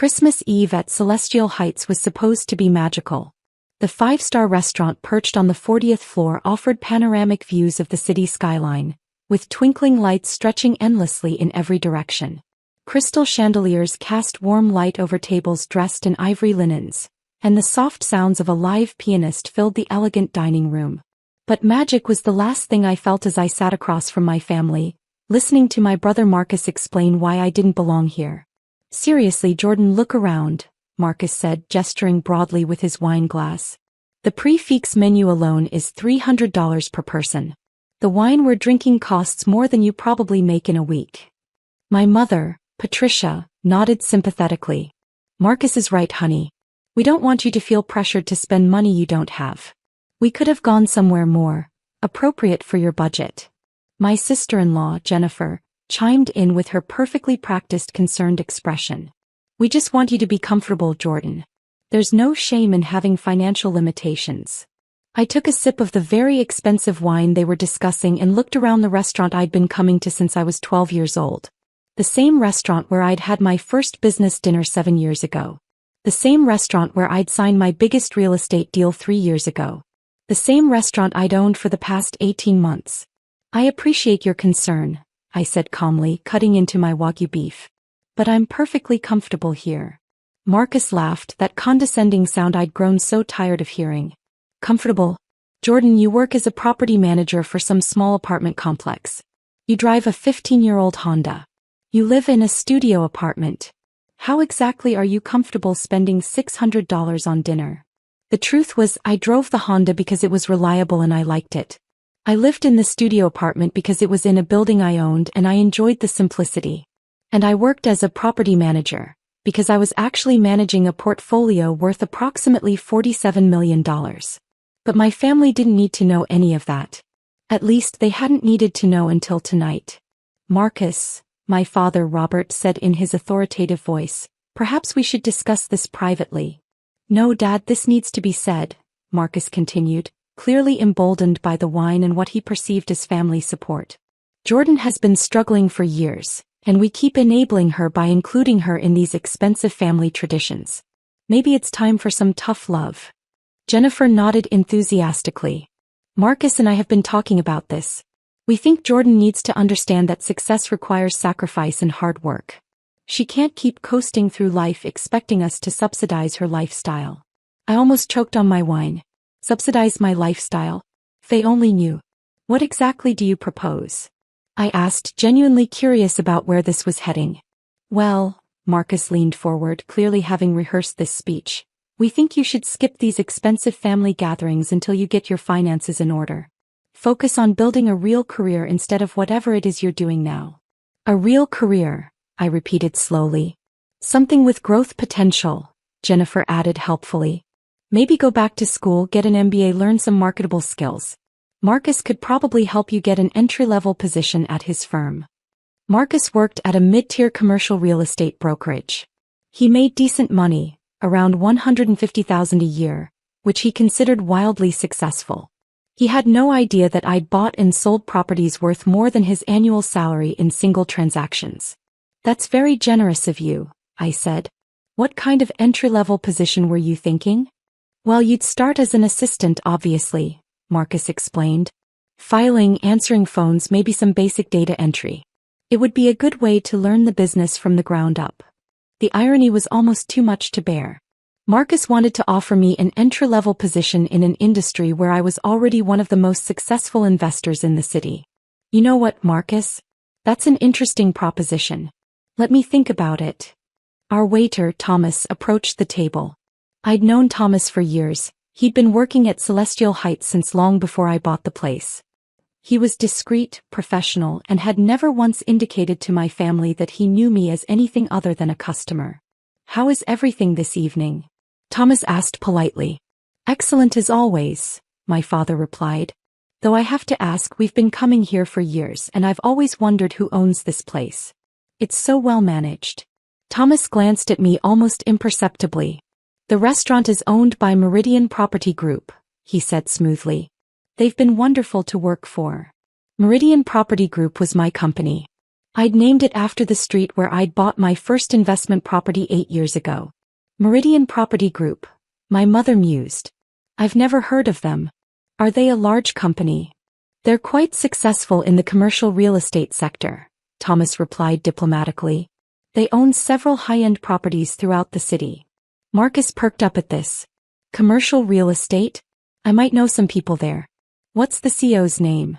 Christmas Eve at Celestial Heights was supposed to be magical. The five-star restaurant perched on the 40th floor offered panoramic views of the city skyline, with twinkling lights stretching endlessly in every direction. Crystal chandeliers cast warm light over tables dressed in ivory linens, and the soft sounds of a live pianist filled the elegant dining room. But magic was the last thing I felt as I sat across from my family, listening to my brother Marcus explain why I didn't belong here. "Seriously, Jordan, look around," Marcus said, gesturing broadly with his wine glass. "The prix-fixe menu alone is $300 per person. The wine we're drinking costs more than you probably make in a week." My mother, Patricia, nodded sympathetically. "Marcus is right, honey. We don't want you to feel pressured to spend money you don't have. We could have gone somewhere more appropriate for your budget." My sister-in-law, Jennifer, chimed in with her perfectly practiced concerned expression. "We just want you to be comfortable, Jordan. There's no shame in having financial limitations." I took a sip of the very expensive wine they were discussing and looked around the restaurant I'd been coming to since I was 12 years old. The same restaurant where I'd had my first business dinner 7 years ago. The same restaurant where I'd signed my biggest real estate deal 3 years ago. The same restaurant I'd owned for the past 18 months. "I appreciate your concern," I said calmly, cutting into my Wagyu beef. "But I'm perfectly comfortable here." Marcus laughed, that condescending sound I'd grown so tired of hearing. "Comfortable? Jordan, you work as a property manager for some small apartment complex. You drive a 15-year-old Honda. You live in a studio apartment. How exactly are you comfortable spending $600 on dinner?" The truth was, I drove the Honda because it was reliable and I liked it. I lived in the studio apartment because it was in a building I owned and I enjoyed the simplicity. And I worked as a property manager, because I was actually managing a portfolio worth approximately $47 million. But my family didn't need to know any of that. At least they hadn't needed to know until tonight. "Marcus," my father Robert said in his authoritative voice, "perhaps we should discuss this privately." "No, Dad, this needs to be said," Marcus continued, clearly emboldened by the wine and what he perceived as family support. "Jordan has been struggling for years, and we keep enabling her by including her in these expensive family traditions. Maybe it's time for some tough love." Jennifer nodded enthusiastically. "Marcus and I have been talking about this. We think Jordan needs to understand that success requires sacrifice and hard work. She can't keep coasting through life expecting us to subsidize her lifestyle." I almost choked on my wine. "Subsidize my lifestyle? They only knew. What exactly do you propose?" I asked, genuinely curious about where this was heading. "Well," Marcus leaned forward, clearly having rehearsed this speech, "we think you should skip these expensive family gatherings until you get your finances in order. Focus on building a real career instead of whatever it is you're doing now." "A real career," I repeated slowly. "Something with growth potential," Jennifer added helpfully. "Maybe go back to school, get an MBA, learn some marketable skills. Marcus could probably help you get an entry-level position at his firm." Marcus worked at a mid-tier commercial real estate brokerage. He made decent money, around $150,000 a year, which he considered wildly successful. He had no idea that I'd bought and sold properties worth more than his annual salary in single transactions. "That's very generous of you," I said. "What kind of entry-level position were you thinking?" "Well, you'd start as an assistant, obviously," Marcus explained. "Filing, answering phones, maybe some basic data entry. It would be a good way to learn the business from the ground up." The irony was almost too much to bear. Marcus wanted to offer me an entry-level position in an industry where I was already one of the most successful investors in the city. "You know what, Marcus? That's an interesting proposition. Let me think about it." Our waiter, Thomas, approached the table. I'd known Thomas for years. He'd been working at Celestial Heights since long before I bought the place. He was discreet, professional, and had never once indicated to my family that he knew me as anything other than a customer. "How is everything this evening?" Thomas asked politely. "Excellent as always," my father replied. "Though I have to ask, we've been coming here for years and I've always wondered who owns this place. It's so well managed." Thomas glanced at me almost imperceptibly. "The restaurant is owned by Meridian Property Group," he said smoothly. "They've been wonderful to work for." Meridian Property Group was my company. I'd named it after the street where I'd bought my first investment property 8 years ago. Meridian Property Group. My mother mused. I've never heard of them. Are they a large company? They're quite successful in the commercial real estate sector, Thomas replied diplomatically. They own several high-end properties throughout the city. Marcus perked up at this. Commercial real estate? I might know some people there. What's the CEO's name?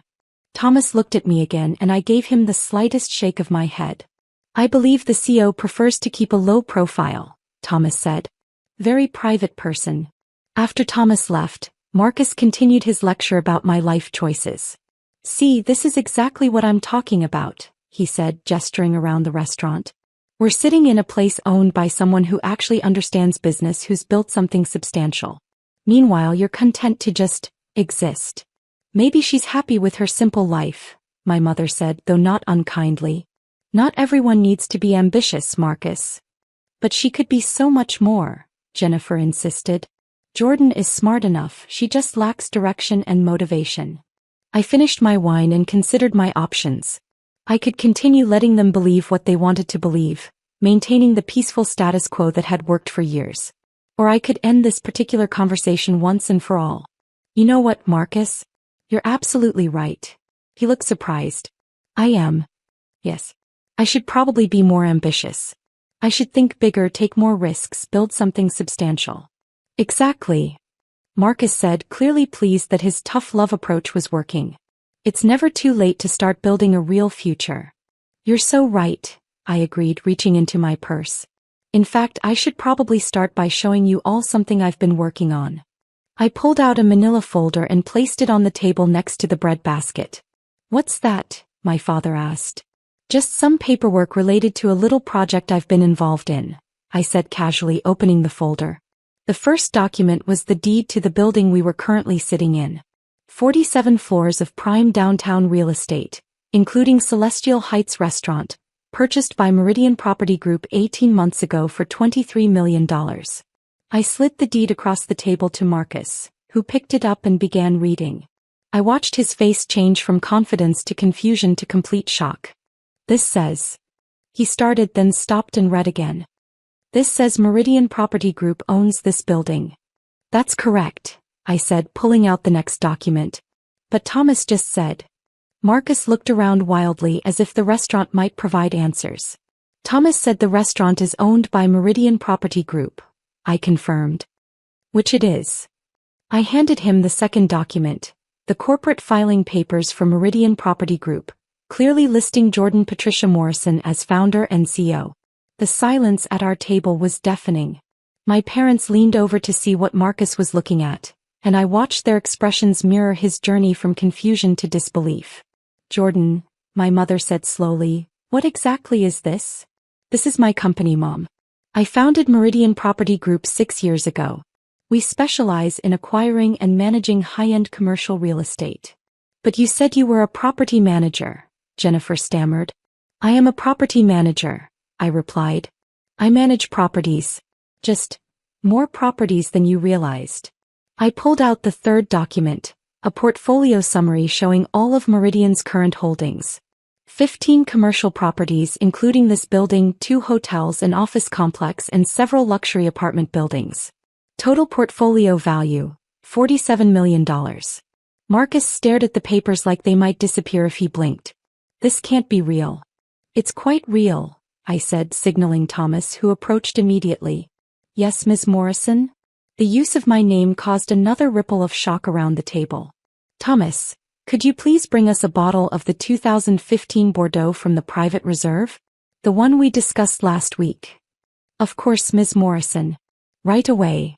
Thomas looked at me again and I gave him the slightest shake of my head. I believe the CEO prefers to keep a low profile, Thomas said. Very private person. After Thomas left, Marcus continued his lecture about my life choices. See, this is exactly what I'm talking about, he said, gesturing around the restaurant. We're sitting in a place owned by someone who actually understands business, who's built something substantial. Meanwhile, you're content to just exist. Maybe she's happy with her simple life, my mother said, though not unkindly. Not everyone needs to be ambitious, Marcus. But she could be so much more, Jennifer insisted. Jordan is smart enough, she just lacks direction and motivation. I finished my wine and considered my options. I could continue letting them believe what they wanted to believe, maintaining the peaceful status quo that had worked for years. Or I could end this particular conversation once and for all. You know what, Marcus? You're absolutely right. He looked surprised. I am. Yes. I should probably be more ambitious. I should think bigger, take more risks, build something substantial. Exactly. Marcus said, clearly pleased that his tough love approach was working. It's never too late to start building a real future. You're so right, I agreed, reaching into my purse. In fact, I should probably start by showing you all something I've been working on. I pulled out a manila folder and placed it on the table next to the bread basket. What's that? My father asked. Just some paperwork related to a little project I've been involved in, I said casually, opening the folder. The first document was the deed to the building we were currently sitting in. 47 floors of prime downtown real estate, including Celestial Heights Restaurant, purchased by Meridian Property Group 18 months ago for $23 million. I slid the deed across the table to Marcus, who picked it up and began reading. I watched his face change from confidence to confusion to complete shock. This says. He started, then stopped and read again. This says Meridian Property Group owns this building. That's correct, I said, pulling out the next document. But Thomas just said. Marcus looked around wildly as if the restaurant might provide answers. Thomas said the restaurant is owned by Meridian Property Group, I confirmed. Which it is. I handed him the second document, the corporate filing papers for Meridian Property Group, clearly listing Jordan Patricia Morrison as founder and CEO. The silence at our table was deafening. My parents leaned over to see what Marcus was looking at, and I watched their expressions mirror his journey from confusion to disbelief. Jordan, my mother said slowly, what exactly is this? This is my company, Mom. I founded Meridian Property Group 6 years ago. We specialize in acquiring and managing high-end commercial real estate. But you said you were a property manager, Jennifer stammered. I am a property manager, I replied. I manage properties. Just more properties than you realized. I pulled out the third document, a portfolio summary showing all of Meridian's current holdings. 15 commercial properties including this building, 2 hotels, an office complex and several luxury apartment buildings. Total portfolio value, $47 million. Marcus stared at the papers like they might disappear if he blinked. This can't be real. It's quite real, I said, signaling Thomas, who approached immediately. Yes, Ms. Morrison? The use of my name caused another ripple of shock around the table. Thomas, could you please bring us a bottle of the 2015 Bordeaux from the private reserve? The one we discussed last week. Of course, Ms. Morrison. Right away.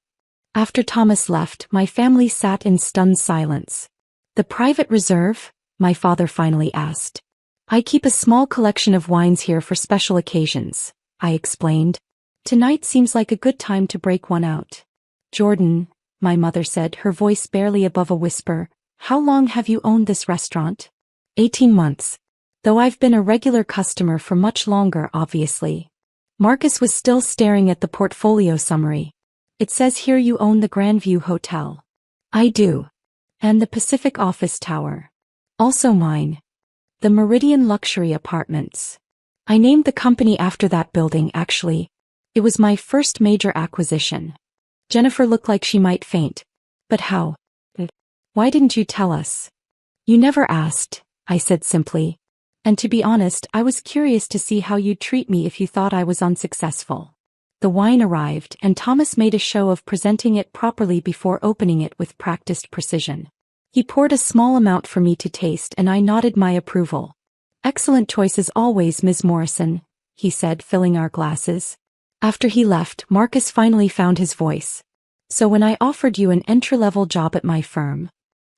After Thomas left, my family sat in stunned silence. The private reserve? My father finally asked. I keep a small collection of wines here for special occasions, I explained. Tonight seems like a good time to break one out. Jordan, my mother said, her voice barely above a whisper, how long have you owned this restaurant? 18 months. Though I've been a regular customer for much longer, obviously. Marcus was still staring at the portfolio summary. It says here you own the Grandview Hotel. I do. And the Pacific Office Tower. Also mine. The Meridian Luxury Apartments. I named the company after that building, actually. It was my first major acquisition. Jennifer looked like she might faint. But how? Why didn't you tell us? You never asked, I said simply. And to be honest, I was curious to see how you'd treat me if you thought I was unsuccessful. The wine arrived, and Thomas made a show of presenting it properly before opening it with practiced precision. He poured a small amount for me to taste, and I nodded my approval. Excellent choice as always, Ms. Morrison, he said, filling our glasses. After he left, Marcus finally found his voice. So when I offered you an entry-level job at my firm,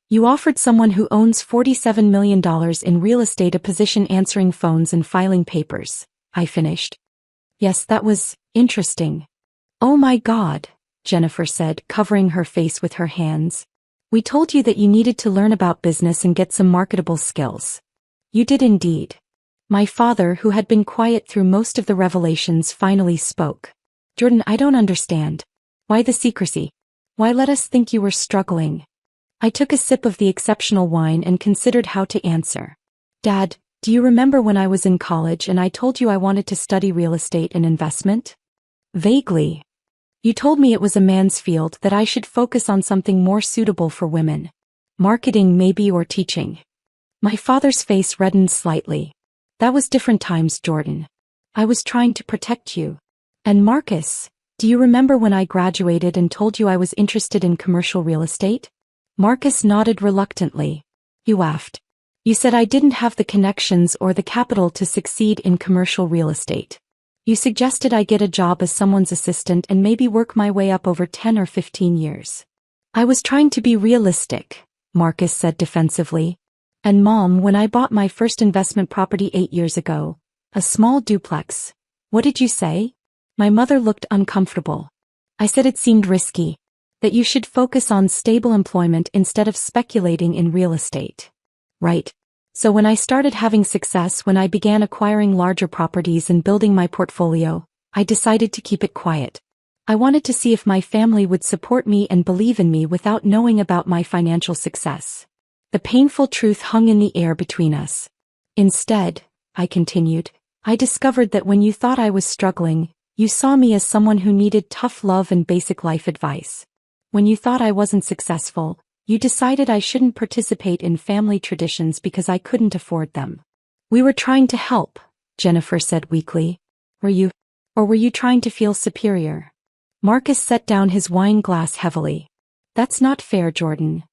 you offered someone who owns $47 million in real estate a position answering phones and filing papers, I finished. Yes, that was interesting. Oh my God, Jennifer said, covering her face with her hands. We told you that you needed to learn about business and get some marketable skills. You did indeed. My father, who had been quiet through most of the revelations, finally spoke. Jordan, I don't understand. Why the secrecy? Why let us think you were struggling? I took a sip of the exceptional wine and considered how to answer. Dad, do you remember when I was in college and I told you I wanted to study real estate and investment? Vaguely. You told me it was a man's field, that I should focus on something more suitable for women. Marketing maybe, or teaching. My father's face reddened slightly. That was different times, Jordan. I was trying to protect you. And Marcus, do you remember when I graduated and told you I was interested in commercial real estate? Marcus nodded reluctantly. You laughed. You said I didn't have the connections or the capital to succeed in commercial real estate. You suggested I get a job as someone's assistant and maybe work my way up over 10 or 15 years. I was trying to be realistic, Marcus said defensively. And Mom, when I bought my first investment property 8 years ago, a small duplex, what did you say? My mother looked uncomfortable. I said it seemed risky. That you should focus on stable employment instead of speculating in real estate. Right. So when I started having success, when I began acquiring larger properties and building my portfolio, I decided to keep it quiet. I wanted to see if my family would support me and believe in me without knowing about my financial success. The painful truth hung in the air between us. Instead, I continued, I discovered that when you thought I was struggling, you saw me as someone who needed tough love and basic life advice. When you thought I wasn't successful, you decided I shouldn't participate in family traditions because I couldn't afford them. We were trying to help, Jennifer said weakly. Were you? Or were you trying to feel superior? Marcus set down his wine glass heavily. That's not fair, Jordan.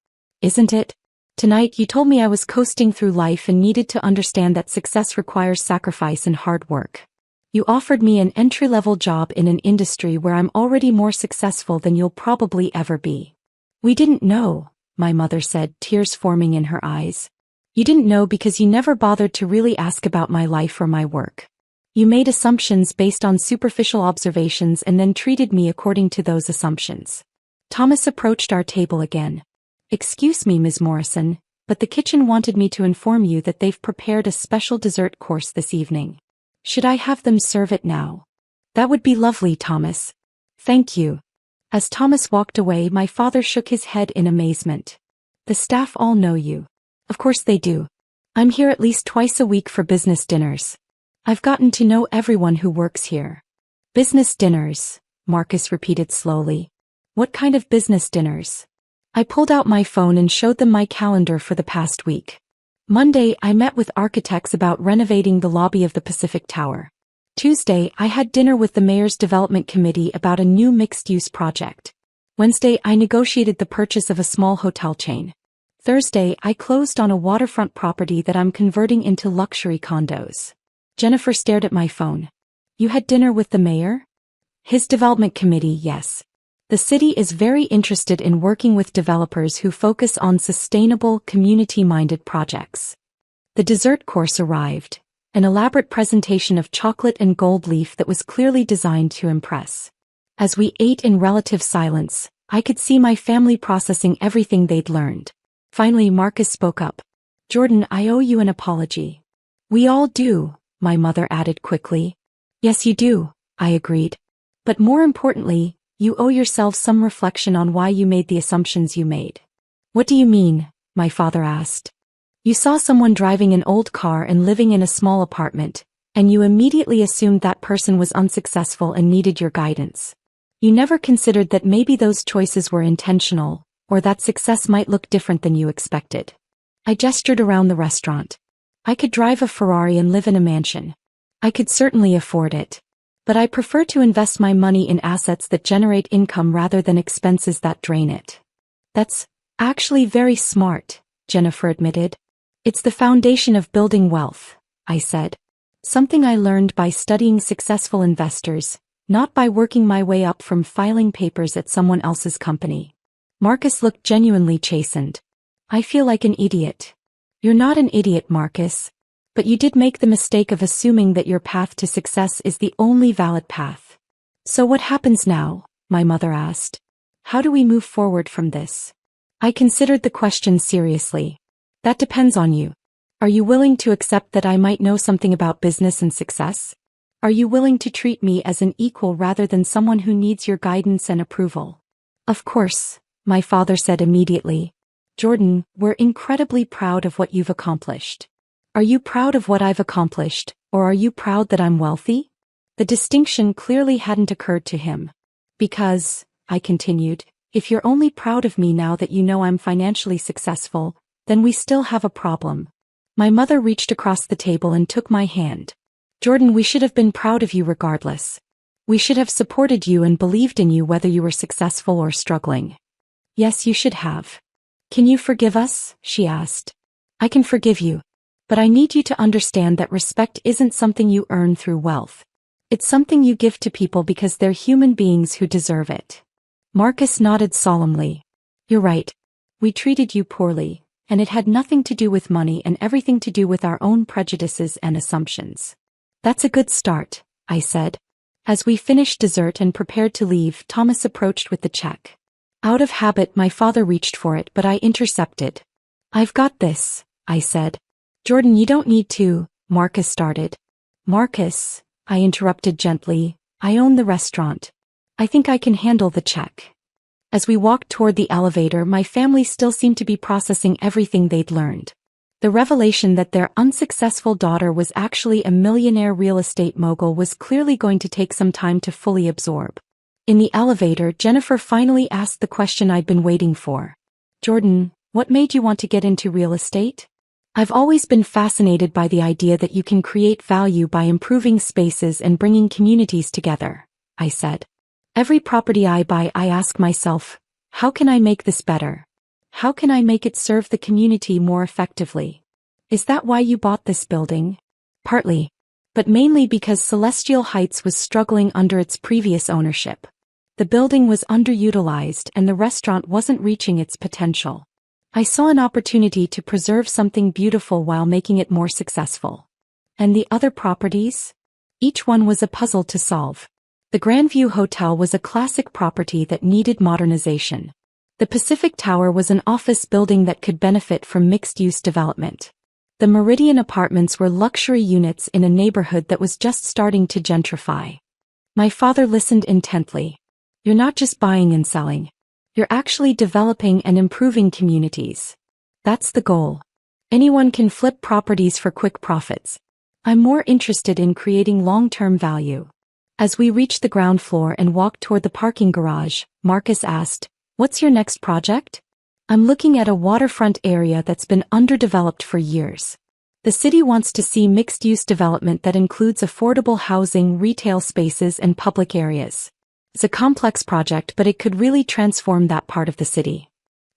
Isn't it? Tonight you told me I was coasting through life and needed to understand that success requires sacrifice and hard work. You offered me an entry-level job in an industry where I'm already more successful than you'll probably ever be. We didn't know, my mother said, tears forming in her eyes. You didn't know because you never bothered to really ask about my life or my work. You made assumptions based on superficial observations and then treated me according to those assumptions. Thomas approached our table again. Excuse me, Ms. Morrison, but the kitchen wanted me to inform you that they've prepared a special dessert course this evening. Should I have them serve it now? That would be lovely, Thomas. Thank you. As Thomas walked away, my father shook his head in amazement. The staff all know you. Of course they do. I'm here at least twice a week for business dinners. I've gotten to know everyone who works here. Business dinners, Marcus repeated slowly. What kind of business dinners? I pulled out my phone and showed them my calendar for the past week. Monday, I met with architects about renovating the lobby of the Pacific Tower. Tuesday, I had dinner with the mayor's development committee about a new mixed-use project. Wednesday, I negotiated the purchase of a small hotel chain. Thursday, I closed on a waterfront property that I'm converting into luxury condos. Jennifer stared at my phone. You had dinner with the mayor? His development committee, yes. The city is very interested in working with developers who focus on sustainable, community-minded projects. The dessert course arrived, an elaborate presentation of chocolate and gold leaf that was clearly designed to impress. As we ate in relative silence, I could see my family processing everything they'd learned. Finally, Marcus spoke up. Jordan, I owe you an apology. We all do, my mother added quickly. Yes, you do, I agreed. But more importantly, you owe yourself some reflection on why you made the assumptions you made. What do you mean? My father asked. You saw someone driving an old car and living in a small apartment, And you immediately assumed that person was unsuccessful and needed your guidance. You never considered that maybe those choices were intentional, or that success might look different than you expected. I gestured around the restaurant. I could drive a Ferrari and live in a mansion. I could certainly afford it. But I prefer to invest my money in assets that generate income rather than expenses that drain it. That's actually very smart, Jennifer admitted. It's the foundation of building wealth, I said. Something I learned by studying successful investors, not by working my way up from filing papers at someone else's company. Marcus looked genuinely chastened. I feel like an idiot. You're not an idiot, Marcus. But you did make the mistake of assuming that your path to success is the only valid path. So what happens now? My mother asked. How do we move forward from this? I considered the question seriously. That depends on you. Are you willing to accept that I might know something about business and success? Are you willing to treat me as an equal rather than someone who needs your guidance and approval? Of course, my father said immediately. Jordan, we're incredibly proud of what you've accomplished. Are you proud of what I've accomplished, or are you proud that I'm wealthy? The distinction clearly hadn't occurred to him. Because, I continued, if you're only proud of me now that you know I'm financially successful, then we still have a problem. My mother reached across the table and took my hand. Jordan, we should have been proud of you regardless. We should have supported you and believed in you whether you were successful or struggling. Yes, you should have. Can you forgive us? She asked. I can forgive you. But I need you to understand that respect isn't something you earn through wealth. It's something you give to people because they're human beings who deserve it. Marcus nodded solemnly. You're right. We treated you poorly. And it had nothing to do with money and everything to do with our own prejudices and assumptions. That's a good start, I said. As we finished dessert and prepared to leave, Thomas approached with the check. Out of habit, my father reached for it, but I intercepted. I've got this, I said. Jordan, you don't need to, Marcus started. Marcus, I interrupted gently, I own the restaurant. I think I can handle the check. As we walked toward the elevator, my family still seemed to be processing everything they'd learned. The revelation that their unsuccessful daughter was actually a millionaire real estate mogul was clearly going to take some time to fully absorb. In the elevator, Jennifer finally asked the question I'd been waiting for. Jordan, what made you want to get into real estate? I've always been fascinated by the idea that you can create value by improving spaces and bringing communities together, I said. Every property I buy, I ask myself, how can I make this better? How can I make it serve the community more effectively? Is that why you bought this building? Partly. But mainly because Celestial Heights was struggling under its previous ownership. The building was underutilized and the restaurant wasn't reaching its potential. I saw an opportunity to preserve something beautiful while making it more successful. And the other properties? Each one was a puzzle to solve. The Grandview Hotel was a classic property that needed modernization. The Pacific Tower was an office building that could benefit from mixed-use development. The Meridian Apartments were luxury units in a neighborhood that was just starting to gentrify. My father listened intently. You're not just buying and selling. You're actually developing and improving communities. That's the goal. Anyone can flip properties for quick profits. I'm more interested in creating long-term value. As we reached the ground floor and walked toward the parking garage, Marcus asked, "What's your next project?" I'm looking at a waterfront area that's been underdeveloped for years. The city wants to see mixed-use development that includes affordable housing, retail spaces, and public areas. It's a complex project, but it could really transform that part of the city.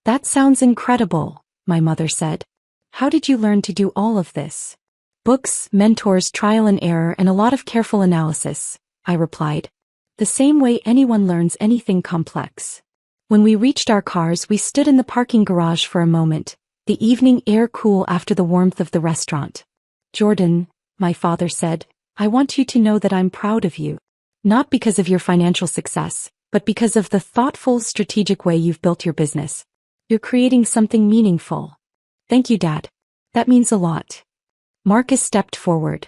That sounds incredible, my mother said. How did you learn to do all of this? Books, mentors, trial and error, and a lot of careful analysis, I replied. The same way anyone learns anything complex. When we reached our cars, we stood in the parking garage for a moment, the evening air cool after the warmth of the restaurant. Jordan, my father said, I want you to know that I'm proud of you. Not because of your financial success, but because of the thoughtful, strategic way you've built your business. You're creating something meaningful. Thank you, Dad. That means a lot. Marcus stepped forward.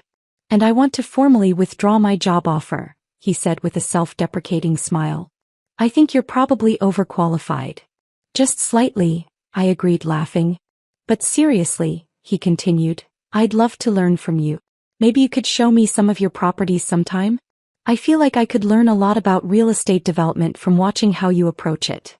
And I want to formally withdraw my job offer, he said with a self-deprecating smile. I think you're probably overqualified. Just slightly, I agreed, laughing. But seriously, he continued, I'd love to learn from you. Maybe you could show me some of your properties sometime? I feel like I could learn a lot about real estate development from watching how you approach it.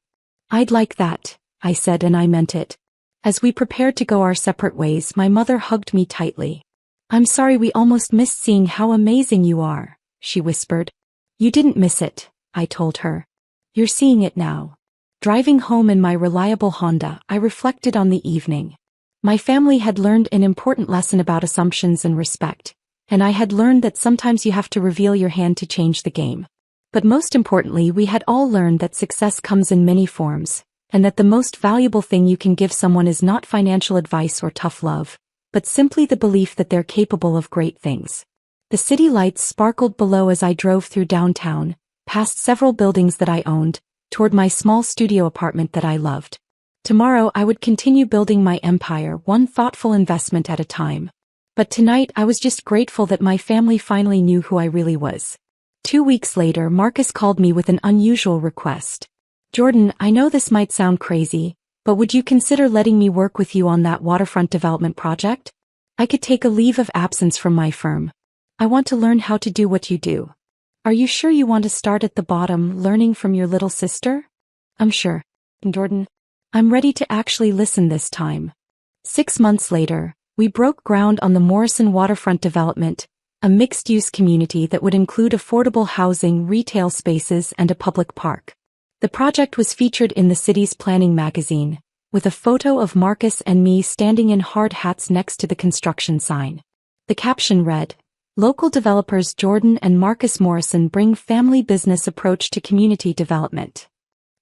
I'd like that, I said, and I meant it. As we prepared to go our separate ways, my mother hugged me tightly. I'm sorry we almost missed seeing how amazing you are, she whispered. You didn't miss it, I told her. You're seeing it now. Driving home in my reliable Honda, I reflected on the evening. My family had learned an important lesson about assumptions and respect, and I had learned that sometimes you have to reveal your hand to change the game. But most importantly, we had all learned that success comes in many forms, and that the most valuable thing you can give someone is not financial advice or tough love, but simply the belief that they're capable of great things. The city lights sparkled below as I drove through downtown, past several buildings that I owned, toward my small studio apartment that I loved. Tomorrow I would continue building my empire, one thoughtful investment at a time. But tonight I was just grateful that my family finally knew who I really was. 2 weeks later, Marcus called me with an unusual request. Jordan, I know this might sound crazy, but would you consider letting me work with you on that waterfront development project? I could take a leave of absence from my firm. I want to learn how to do what you do. Are you sure you want to start at the bottom, learning from your little sister? I'm sure. Jordan, I'm ready to actually listen this time. 6 months later, we broke ground on the Morrison Waterfront Development, a mixed-use community that would include affordable housing, retail spaces, and a public park. The project was featured in the city's planning magazine, with a photo of Marcus and me standing in hard hats next to the construction sign. The caption read, "Local developers Jordan and Marcus Morrison bring family business approach to community development."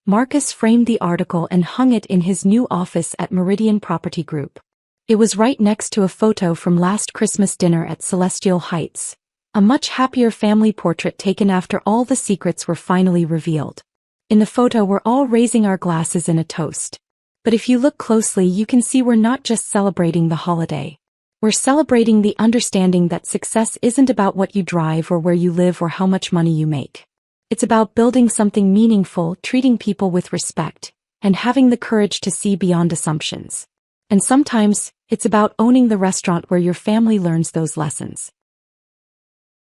Marcus framed the article and hung it in his new office at Meridian Property Group. It was right next to a photo from last Christmas dinner at Celestial Heights, a much happier family portrait taken after all the secrets were finally revealed. In the photo, we're all raising our glasses in a toast. But if you look closely, you can see we're not just celebrating the holiday. We're celebrating the understanding that success isn't about what you drive or where you live or how much money you make. It's about building something meaningful, treating people with respect, and having the courage to see beyond assumptions. And sometimes, it's about owning the restaurant where your family learns those lessons.